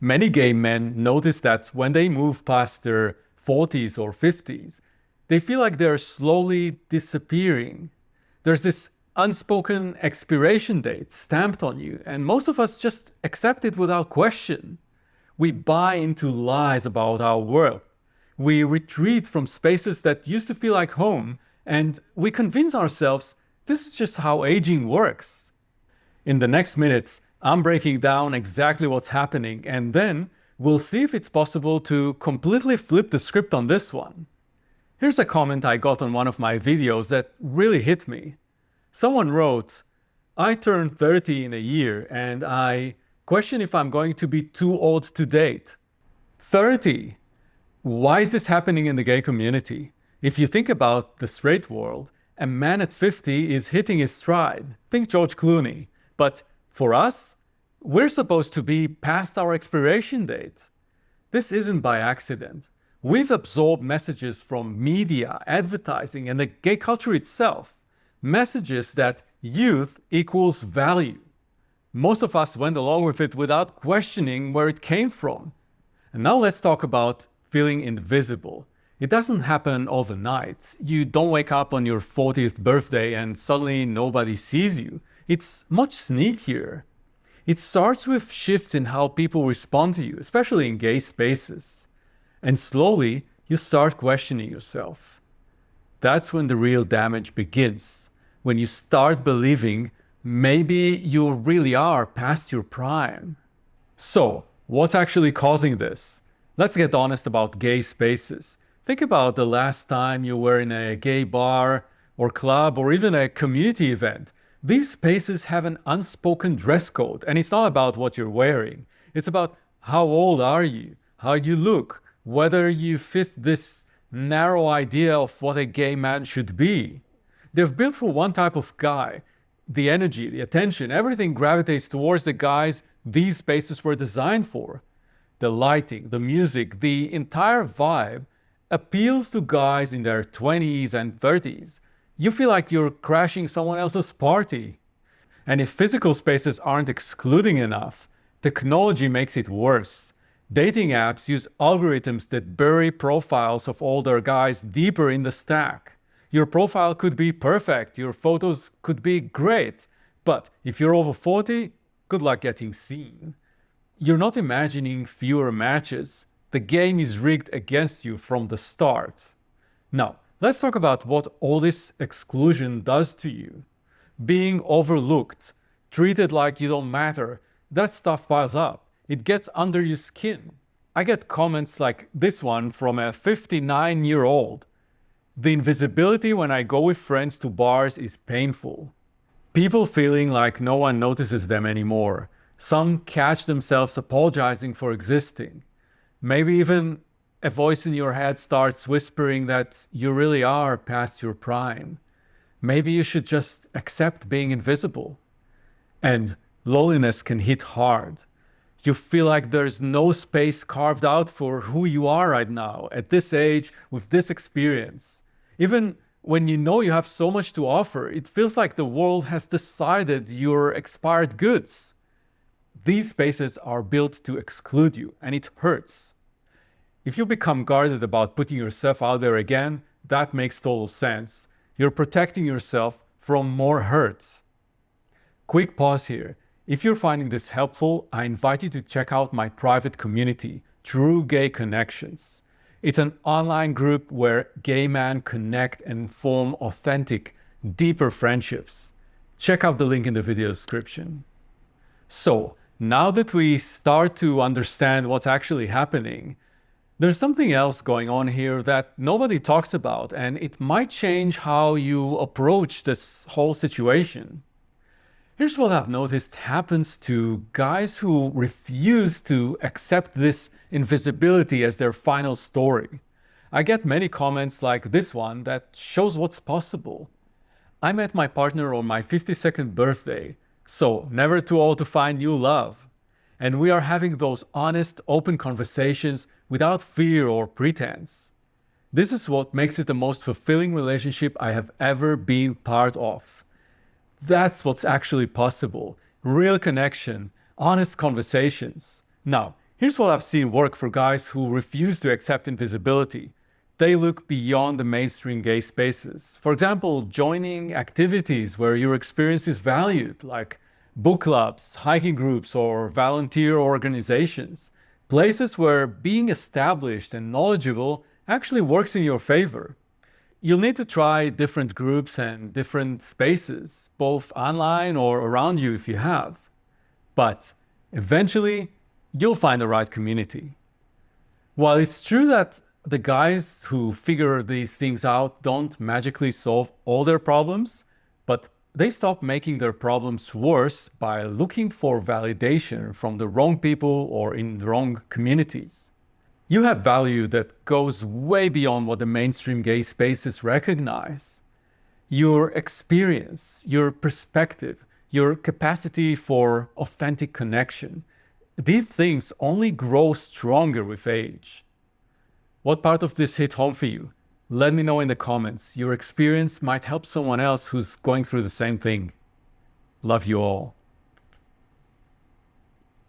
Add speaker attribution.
Speaker 1: Many gay men notice that when they move past their 40s or 50s, they feel like they're slowly disappearing. There's this unspoken expiration date stamped on you, and most of us just accept it without question. We buy into lies about our worth. We retreat from spaces that used to feel like home, and we convince ourselves this is just how aging works. In the next minutes, I'm breaking down exactly what's happening, and then we'll see if it's possible to completely flip the script on this one. Here's a comment I got on one of my videos that really hit me. Someone wrote, "I turned 30 in a year and I question if I'm going to be too old to date." 30! Why is this happening in the gay community? If you think about the straight world, a man at 50 is hitting his stride. Think George Clooney. But for us, we're supposed to be past our expiration date. This isn't by accident. We've absorbed messages from media, advertising, and the gay culture itself. Messages that youth equals value. Most of us went along with it without questioning where it came from. And now let's talk about feeling invisible. It doesn't happen overnight. You don't wake up on your 40th birthday and suddenly nobody sees you. It's much sneakier. It starts with shifts in how people respond to you, especially in gay spaces. And slowly, you start questioning yourself. That's when the real damage begins. When you start believing maybe you really are past your prime. So, what's actually causing this? Let's get honest about gay spaces. Think about the last time you were in a gay bar or club or even a community event. These spaces have an unspoken dress code, and it's not about what you're wearing. It's about how old are you, how you look, whether you fit this narrow idea of what a gay man should be. They're built for one type of guy. The energy, the attention, everything gravitates towards the guys these spaces were designed for. The lighting, the music, the entire vibe appeals to guys in their 20s and 30s. You feel like you're crashing someone else's party. And if physical spaces aren't excluding enough, technology makes it worse. Dating apps use algorithms that bury profiles of older guys deeper in the stack. Your profile could be perfect, your photos could be great, but if you're over 40, good luck getting seen. You're not imagining fewer matches. The game is rigged against you from the start. Now, let's talk about what all this exclusion does to you. Being overlooked, treated like you don't matter, that stuff piles up. It gets under your skin. I get comments like this one from a 59-year-old. The invisibility when I go with friends to bars is painful. People feeling like no one notices them anymore. Some catch themselves apologizing for existing. Maybe even a voice in your head starts whispering that you really are past your prime. Maybe you should just accept being invisible. And loneliness can hit hard. You feel like there's no space carved out for who you are right now, at this age, with this experience. Even when you know you have so much to offer, it feels like the world has decided you're expired goods. These spaces are built to exclude you, and it hurts. If you become guarded about putting yourself out there again, that makes total sense. You're protecting yourself from more hurts. Quick pause here. If you're finding this helpful, I invite you to check out my private community, True Gay Connections. It's an online group where gay men connect and form authentic, deeper friendships. Check out the link in the video description. So, now that we start to understand what's actually happening, there's something else going on here that nobody talks about, and it might change how you approach this whole situation. Here's what I've noticed happens to guys who refuse to accept this invisibility as their final story. I get many comments like this one that shows what's possible. I met my partner on my 52nd birthday, so never too old to find new love. And we are having those honest, open conversations without fear or pretense. This is what makes it the most fulfilling relationship I have ever been part of. That's what's actually possible. Real connection, honest conversations. Now, Here's what I've seen work for guys who refuse to accept invisibility. They look beyond the mainstream gay spaces. For example, joining activities where your experience is valued, like book clubs, hiking groups, or volunteer organizations. Places where being established and knowledgeable actually works in your favor. You'll need to try different groups and different spaces, both online or around you if you have. But eventually, you'll find the right community. While it's true that the guys who figure these things out don't magically solve all their problems, but they stop making their problems worse by looking for validation from the wrong people or in the wrong communities. You have value that goes way beyond what the mainstream gay spaces recognize. Your experience, your perspective, your capacity for authentic connection. These things only grow stronger with age. What part of this hit home for you? Let me know in the comments. Your experience might help someone else who's going through the same thing. Love you all.